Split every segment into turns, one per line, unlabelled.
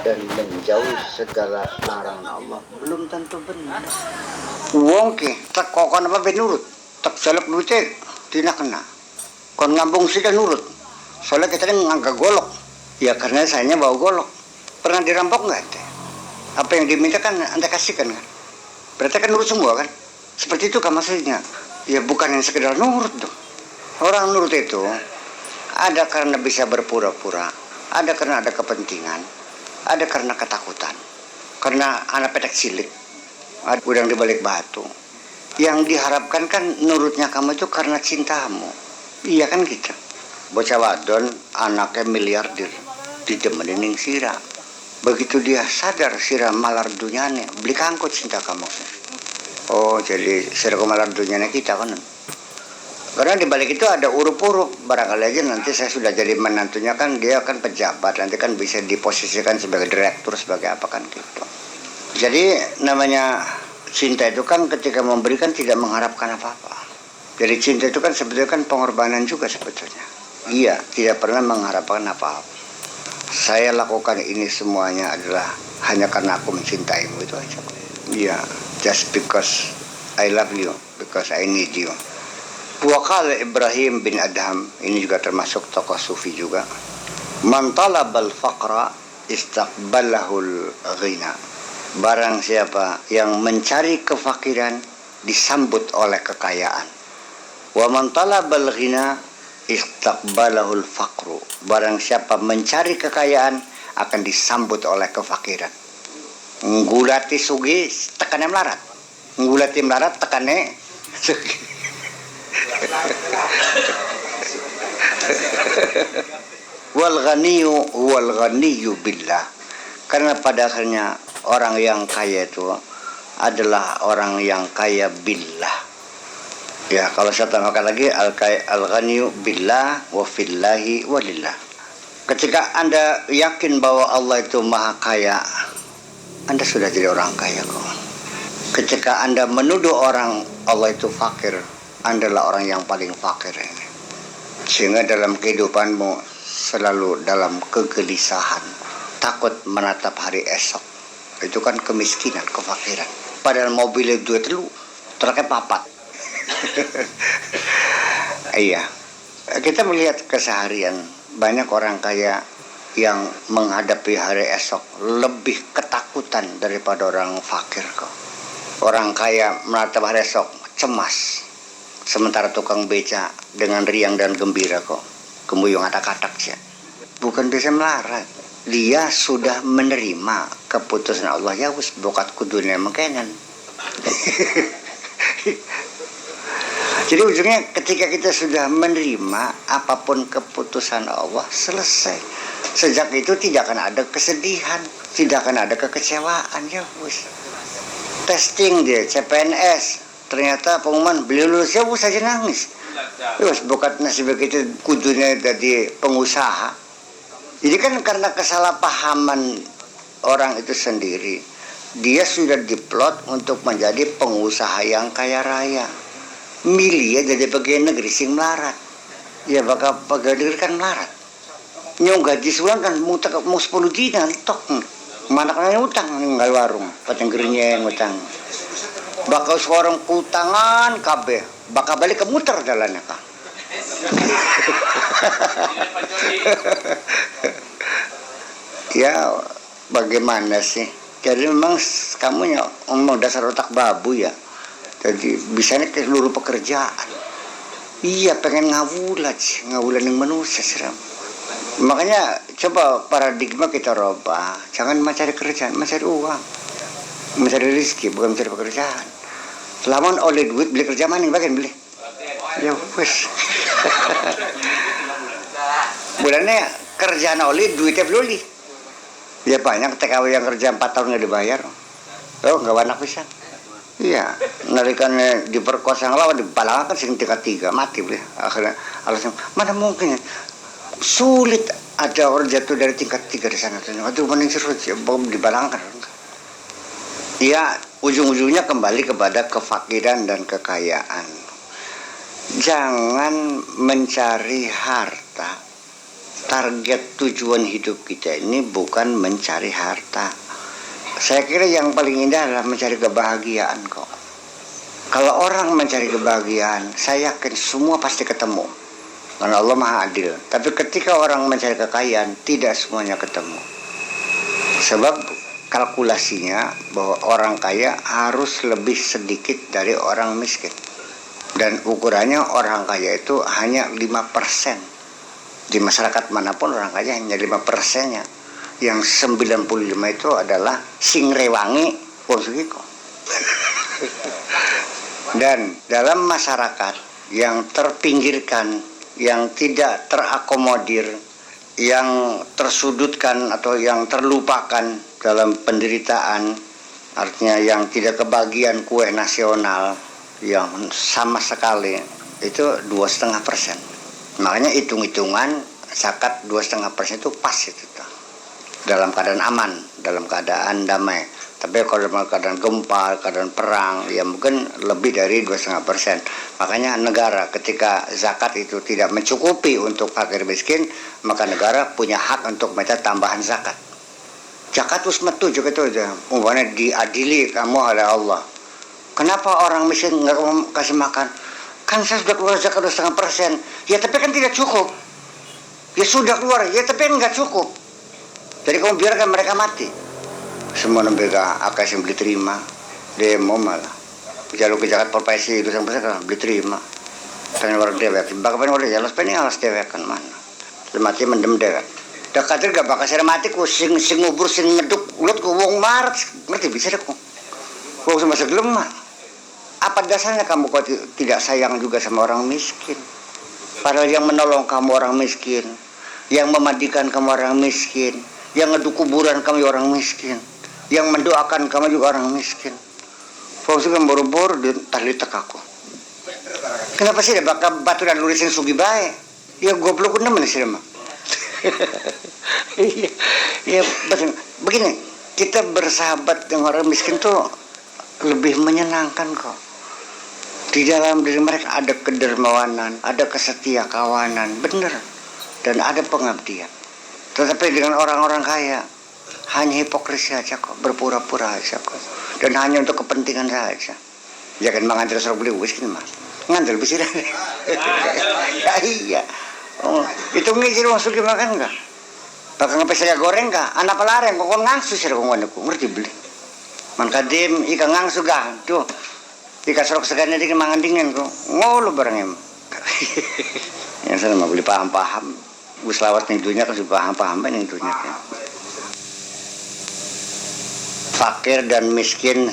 dan menjauhi segala larangan Allah belum tentu benar. Wong ki tak kokon apa benurut, tak selek duite tina kena. Kon ngambung sih kan nurut. Soalnya kita ini ngangkat golok. Ya karena sayanya bawa golok. Pernah dirampok nggak ente? Apa yang diminta kan anda kasihkan kan? Berarti kan nurut semua kan? Seperti itu kan maksudnya. Ya bukan yang sekedar nurut dong. Orang nurut itu ada karena bisa berpura-pura, ada karena ada kepentingan, ada karena ketakutan, karena anak petek silik, ada udang di balik batu. Yang diharapkan kan nurutnya kamu itu karena cintamu. Iya kan gitu. Bocah wadon anaknya miliarder didemenin ning sira. Begitu dia sadar sira malar dunyane, beli kangkut cinta kamu. Oh jadi sira malar dunyane kita kan. Karena di balik itu ada urup-urup. Barangkali aja nanti saya sudah jadi menantunya kan dia kan pejabat, nanti kan bisa diposisikan sebagai direktur sebagai apa kan gitu. Jadi namanya cinta itu kan ketika memberikan tidak mengharapkan apa-apa. Jadi cinta itu kan sebetulnya kan pengorbanan juga sebetulnya. Iya, tidak pernah mengharapkan apa-apa. Saya lakukan ini semuanya adalah hanya karena aku mencintaimu, itu aja. Iya, just because I love you, because I need you. Wakala Ibrahim bin Adham, ini juga termasuk tokoh sufi juga. Man talabal faqra istaqbalahul ghina. Barang siapa yang mencari kefakiran disambut oleh kekayaan. Wa man talabal ghina istaqbalahul faqru. Barang siapa mencari kekayaan akan disambut oleh kefakiran. Nggulati sugi tekane melarat. Nggulati melarat tekane sugi. Wal ghaniyu billah. Karena pada akhirnya orang yang kaya itu adalah orang yang kaya billah. Ya, kalau saya tambahkan lagi al-ghaniyu billah wa fillahi walillah. Ketika Anda yakin bahwa Allah itu maha kaya, Anda sudah jadi orang kaya kok. Ketika Anda menuduh orang Allah itu fakir, Anda adalah orang yang paling fakir ini. Sehingga dalam kehidupanmu selalu dalam kegelisahan, takut menatap hari esok. Itu kan kemiskinan, kefakiran. Padahal mobilnya duit lu, truknya papat. Iya, kita melihat keseharian banyak orang kaya yang menghadapi hari esok lebih ketakutan daripada orang fakir kok. Orang kaya menatap hari esok cemas, sementara tukang beca dengan riang dan gembira kok, kembuyung atak-atak sih. Bukan bisa melarat, dia sudah menerima keputusan Allah. Ya wis bokat kudunya mengkenan. Jadi ujungnya ketika kita sudah menerima apapun keputusan Allah, selesai. Sejak itu tidak akan ada kesedihan, tidak akan ada kekecewaan. Ya wis. Testing dia CPNS, ternyata pengumuman beliau lulus, ya wis saja nangis. Wis bokat nasib begitu kudunya jadi pengusaha. Jadi kan karena kesalahpahaman orang itu sendiri, dia sudah diplot untuk menjadi pengusaha yang kaya raya. Milih ya jadi pegawai negeri sing melarat. Ya bakal pegawai negeri kan melarat. Nyong gaji sebulan kan mau 10 dinar tok. Mana kan utang ninggal warung, pateng gerinya yang utang. Bakal seorang kutangan kabeh, bakal balik ke muter jalannya kan. Ya bagaimana sih? Jadi memang kamu ya ngomong dasar otak babu ya. Jadi bisanya ke seluruh pekerjaan. Iya pengen ngawulan yang manusia seram. Makanya coba paradigma kita rubah. Jangan mencari kerjaan, mencari uang, mencari rezeki, bukan mencari pekerjaan. Lamun oleh duit beli kerja maning bagian beli. Ya wes. Bulannya kerjaan oleh duitnya beli. Ya banyak TKW yang kerja 4 tahun nggak dibayar. Oh nggak anak bisa. Iya, narikannya diperkosa yang lawan dibalangkan sing tingkat 3 mati boleh. Akhirnya alasan mana mungkin sulit ada orang jatuh dari tingkat 3 di sana. Aduh mending serut dibalangkan. Iya, ujung-ujungnya kembali kepada kefakiran dan kekayaan. Jangan mencari harta target tujuan hidup kita ini bukan mencari harta. Saya kira yang paling indah adalah mencari kebahagiaan kok. Kalau orang mencari kebahagiaan, saya yakin semua pasti ketemu. Karena Allah Maha Adil. Tapi ketika orang mencari kekayaan, tidak semuanya ketemu. Sebab kalkulasinya bahwa orang kaya harus lebih sedikit dari orang miskin. Dan ukurannya orang kaya itu hanya 5%. Di masyarakat manapun orang kaya hanya 5%-nya. Yang 95 itu adalah sing rewangi wong sugih. Dan dalam masyarakat yang terpinggirkan, yang tidak terakomodir, yang tersudutkan atau yang terlupakan dalam penderitaan, artinya yang tidak kebagian kue nasional yang sama sekali, itu 2,5%. Makanya hitung-hitungan zakat 2,5% itu pas itu tuh. Dalam keadaan aman, dalam keadaan damai. Tapi kalau dalam keadaan gempa, keadaan perang, ya mungkin lebih dari 2,5%. Makanya negara ketika zakat itu tidak mencukupi untuk fakir miskin, maka negara punya hak untuk minta tambahan zakat. Zakat itu metu juga itu aja. Umpamanya diadili kamu oleh Allah. Kenapa orang miskin nggak mau kasih makan? Kan saya sudah keluar zakat 2,5%. Ya tapi kan tidak cukup. Ya sudah keluar, ya tapi nggak cukup. Jadi kamu biarkan mereka mati. Semua mereka akan yang beli terima, demo malah. Jalur ke Jakarta profesi itu sampai sekarang beli terima. Pengen orang dewek, bagaimana orang jalan pengen alas dewek kan mana? Mati mendem dewek. Dah kader gak bakal saya mati ku sing ngubur sing ngeduk ulut ku wong maret ngerti bisa deh ku. Wong sama segelemah. Apa dasarnya kamu kok tidak sayang juga sama orang miskin? Padahal yang menolong kamu orang miskin, yang memandikan kamu orang miskin, yang ngeduk kuburan kamu orang miskin, yang mendoakan kamu juga orang miskin. Fungsi kan boro-boro di tali tekaku. Kenapa sih bakal batu dan lulisin sugi bae? Ya goblok nemen sih mah. Ya betul. Begini, kita bersahabat dengan orang miskin tuh lebih menyenangkan kok. Di dalam diri mereka ada kedermawanan, ada kesetia kawanan, bener, dan ada pengabdian. Tetapi dengan orang-orang kaya hanya hipokrasi saja kok, berpura-pura saja kok, dan hanya untuk kepentingan saja. Ya kan mengantar suruh beli whisky mah, ngantar bisa. Ya iya. Oh, itu ngisi orang suki makan enggak? Bakal ngepes saya goreng enggak? Anak pelareng kok ngangsu sih kok ngerti beli. Man kadim ikan ngangsu gah tuh. Ikan serok segane dikit mangan dingin kok. Ngolo bareng em. Yang sana mah beli paham-paham. Gus lawas ning dunia kan paham-paham ning dunia. Fakir dan miskin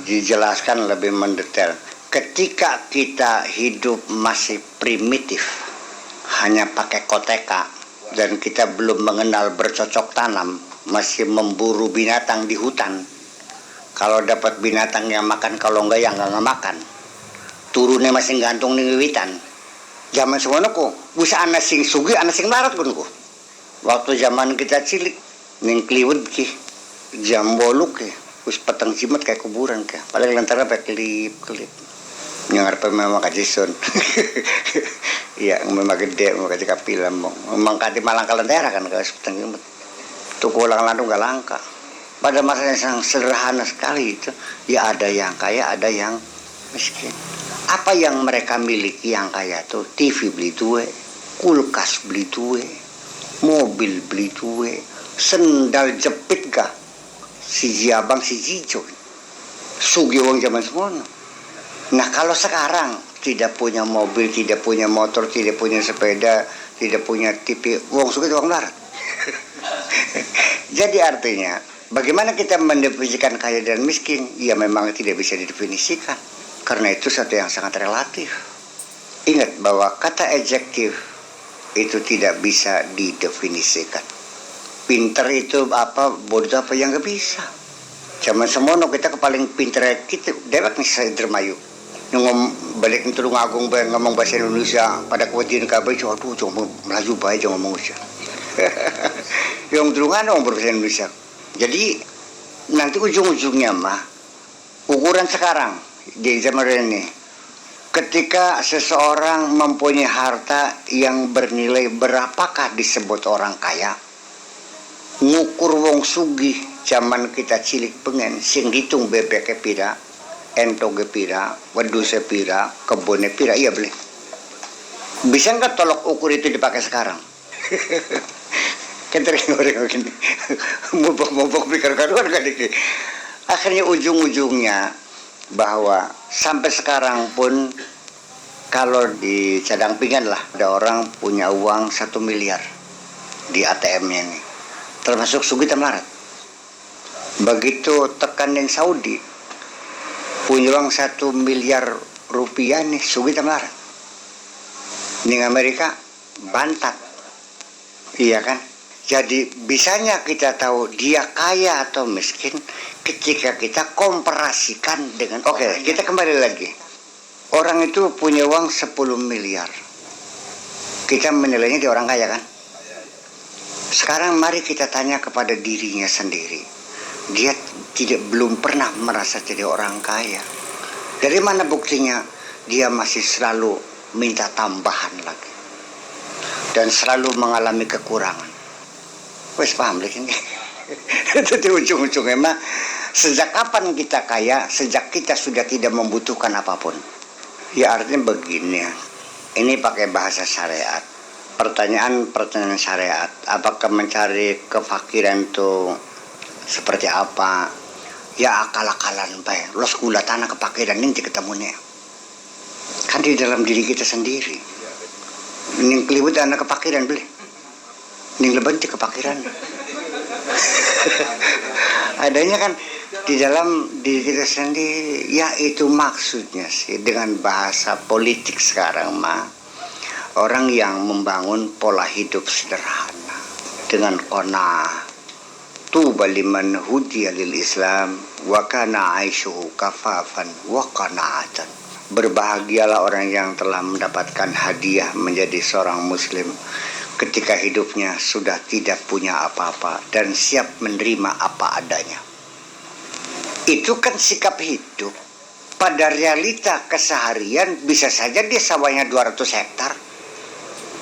dijelaskan lebih mendetail. Ketika kita hidup masih primitif, hanya pakai koteka, dan kita belum mengenal bercocok tanam, masih memburu binatang di hutan. Kalau dapat binatang yang makan, kalau enggak yang enggak makan. Turunnya masih gantung ning wiwitan. Zaman semono kok, bisa ana sing sugih, ana sing larat pun kok. Waktu zaman kita cilik, ning Kliwut ki, jam 8 ki, wis peteng jimat kayak kuburan ki. Paling lantara pakai klip-klip. Ngarep memang kajison. Iya, memang gede, memang kaji kapilam. Memang kati malang kalentera kan kalau peteng jimat. Tuku ulang-ulang enggak langka. Pada masa yang sederhana sekali itu, ya ada yang kaya, ada yang miskin. Apa yang mereka miliki yang kaya tuh? TV beli duwe, kulkas beli duwe, mobil beli duwe, sendal jepit kah? Si abang si Jijo. Sugih wong zaman semono. Nah kalau sekarang tidak punya mobil, tidak punya motor, tidak punya sepeda, tidak punya TV, wong sugih wong larat. Jadi artinya, bagaimana kita mendefinisikan kaya dan miskin? Ya memang tidak bisa didefinisikan. Karena itu satu yang sangat relatif. Ingat bahwa kata adjektif itu tidak bisa didefinisikan. Pinter itu apa, bodoh apa yang gak bisa. Zaman semono kita paling pinter kita dewek nih saya dermayu. Ngomong balik itu ngagung bae ngomong bahasa Indonesia pada kuatin kabeh aduh cuma melaju bae jangan ngomong Indonesia. Yang turungan ngomong bahasa Indonesia. Jadi nanti ujung-ujungnya mah ukuran sekarang di zaman ini Ketika seseorang mempunyai harta yang bernilai berapakah disebut orang kaya? Ngukur wong sugih zaman kita cilik pengen sing hitung bebek pira, entoge pira, weduse pira, kebune pira, iya beli. Bisa nggak tolok ukur itu dipakai sekarang? Ketering orang gini, mubok-mubok pikir karuan kan ini. Akhirnya ujung-ujungnya bahwa sampai sekarang pun kalau di cadang pinggan lah ada orang punya uang 1 miliar di ATM-nya nih, termasuk Sugi Tamarat. Begitu tekan yang Saudi punya uang 1 miliar rupiah nih Sugi Tamarat. Di Amerika bantat, iya kan? Jadi bisanya kita tahu dia kaya atau miskin ketika kita komparasikan dengan. Oke, kita kembali lagi. Orang itu punya uang 10 miliar. Kita menilainya dia orang kaya kan? Sekarang mari kita tanya kepada dirinya sendiri. Dia belum pernah merasa jadi orang kaya. Dari mana buktinya? Dia masih selalu minta tambahan lagi. Dan selalu mengalami kekurangan. Wes paham lagi ini. Itu di ujung-ujungnya mah sejak kapan kita kaya? Sejak kita sudah tidak membutuhkan apapun. Ya artinya begini. Ini pakai bahasa syariat. Pertanyaan syariat. Apakah mencari kefakiran itu seperti apa? Ya akal-akalan baik. Los gula tanah kefakiran ini ketemunya. Kan di dalam diri kita sendiri. Ini kelibut anak kefakiran beli. Ini lebanti kefakiran. Adanya kan di dalam diri kita sendiri. Ya itu maksudnya sih dengan bahasa politik sekarang mah. Orang yang membangun pola hidup sederhana dengan qanaah. Tuba liman hudiya lil Islam wa kana aishuhu kafafan wa qanaatan. Berbahagialah orang yang telah mendapatkan hadiah menjadi seorang muslim ketika hidupnya sudah tidak punya apa-apa dan siap menerima apa adanya. Itu kan sikap hidup. Pada realita keseharian bisa saja dia sawahnya 200 hektar.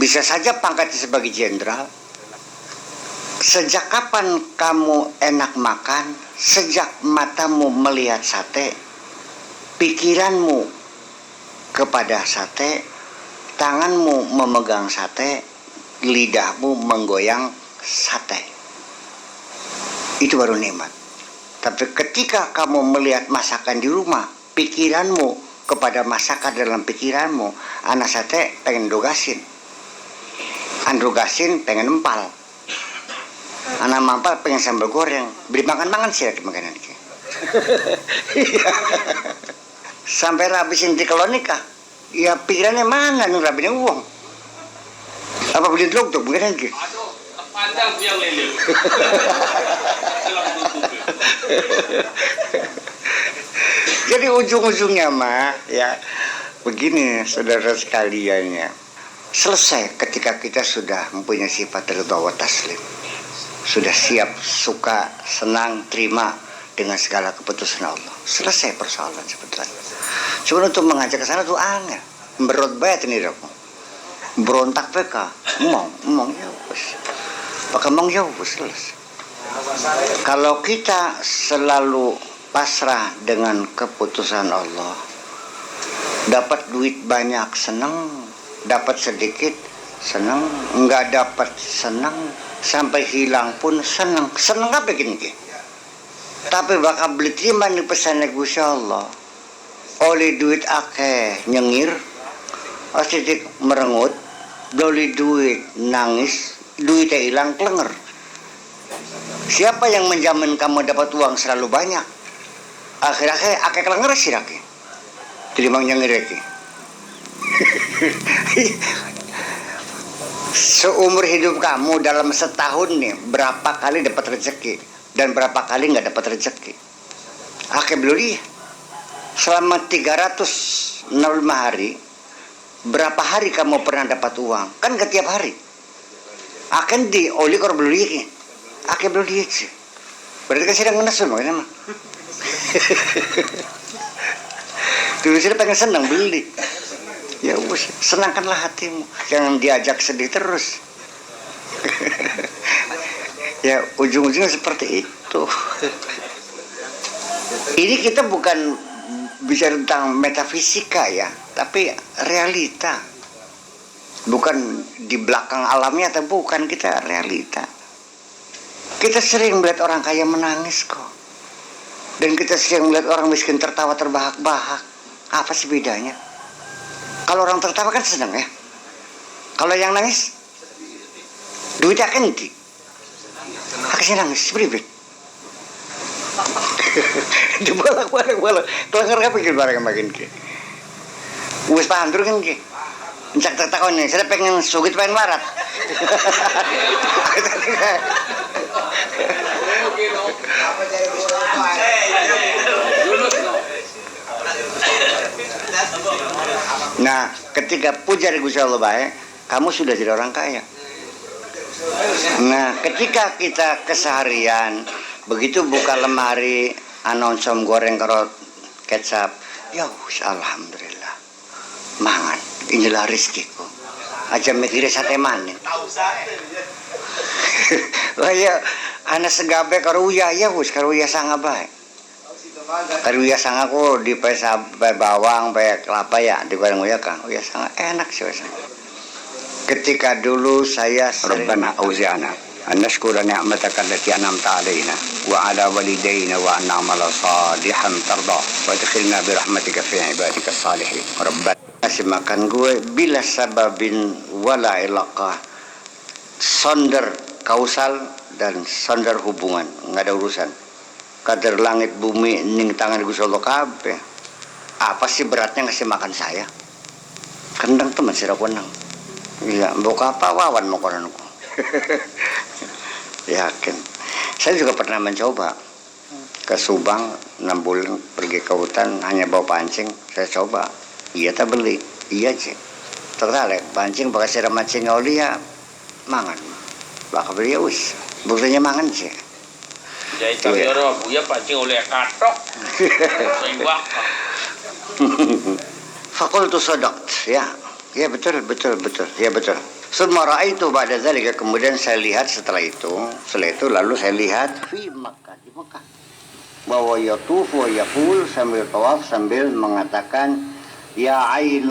Bisa saja pangkatnya sebagai jenderal. Sejak kapan kamu enak makan? Sejak matamu melihat sate, pikiranmu kepada sate, tanganmu memegang sate, lidahmu menggoyang sate. Itu baru nikmat. Tapi ketika kamu melihat masakan di rumah, pikiranmu kepada masakan dalam pikiranmu, anak sate pengen dogasin, androgasin pengen empal, anak mampal pengen sambal goreng, beli makan sih lagi makanan ini. Sampai rabisin di kalau nikah, ya pikirannya mana nih rabinya uang? Apa beli drog tuh bukan lagi?
Aduh, panjang yang lele.
Jadi ujung-ujungnya mah ya begini saudara sekalian ya. Selesai ketika kita sudah mempunyai sifat ridha wa taslim. Sudah siap, suka, senang, terima dengan segala keputusan Allah. Selesai persoalan sebetulnya. Cuma untuk mengajak ke sana tuh angin. Berot bayat ini dong. Berontak mereka. Emang ya wes. Pakai emang ya wes selesai. Kalau kita selalu pasrah dengan keputusan Allah, dapat duit banyak senang, dapat sedikit senang, enggak dapat senang, sampai hilang pun senang. Senang apa gini? Tapi bakal beli terima nih pesannya Gusti Allah. Oleh duit akeh nyengir, asidik merengut, beli duit nangis, duitnya hilang klenger. Siapa yang menjamin kamu dapat uang selalu banyak? Akhir-akhir akeh klenger sih lagi. Jadi mang nyengir lagi. Seumur hidup kamu dalam setahun nih berapa kali dapat rezeki dan berapa kali nggak dapat rezeki? Akeh beli. Selama 365 hari, berapa hari kamu pernah dapat uang? Kan gak tiap hari. Akan di oli kor beli, akeh beli sih. Berarti kan sedang menasun, kan mah. Dulu sih pengen senang beli. Ya wis, senangkanlah hatimu, jangan diajak sedih terus. Ya ujung-ujungnya seperti itu. Ini kita bukan bicara tentang metafisika ya, tapi realita. Bukan di belakang alamnya atau bukan, kita realita. Kita sering melihat orang kaya menangis kok. Dan kita sering melihat orang miskin tertawa terbahak-bahak. Apa sih bedanya? Kalau orang tertawa kan senang ya. Kalau yang nangis, duitnya kan di. Akhirnya nangis, beribet. Dibolak-balik. Kelengker apa pikir barang makin ke. Wes paham terus kan ke. Encak tertakon nih, saya pengen sugit pengen larat. Nah, ketika puja Gusti Allah baik, kamu sudah jadi orang kaya. Nah, ketika kita keseharian begitu buka lemari anoncom goreng karo kecap, ya alhamdulillah, mangan, inilah rizkiku. Aja mikirnya sate maning. Lah ya, anak segabe karo uya ya wis karo uya sanga bae. Karo uya sanga ku di bawang, bae kelapa ya, di bareng uya Kang. Uya sanga enak sih wis. Ketika dulu saya
Rabbana auzi'na an nashkura ni'mataka allati an'amta 'alaina wa 'ala walidayna wa an na'mala salihan tardah wa adkhilna bi rahmatika fi 'ibadika salihin. Rabbana
kasih makan gue bila sababin wala ilaqah, sonder kausal dan sonder hubungan, nggak ada urusan. Kadar langit bumi ning tangan Gusti Allah kabeh. Apa sih beratnya ngasih makan saya? Kendang teman sira wenang. Iya, buka apa wawan mau koranku. Yakin. Saya juga pernah mencoba ke Subang 6 bulan pergi ke hutan hanya bawa pancing. Saya coba. Iya tak beli. Iya cik. Tertarik pancing pakai siram mancing oli ya mangan. Bakal beli ya us. Buktinya mangan sih.
Jadi tapi orang buya pancing oleh katok. Seimbang.
Fakultu sadaqt ya. Ya betul. Ya betul. Summa ra'aitu ba'da dzalika, kemudian saya lihat setelah itu lalu saya lihat di Makkah. Bahwa yatuf wa yaqul sambil tawaf sambil mengatakan ya ain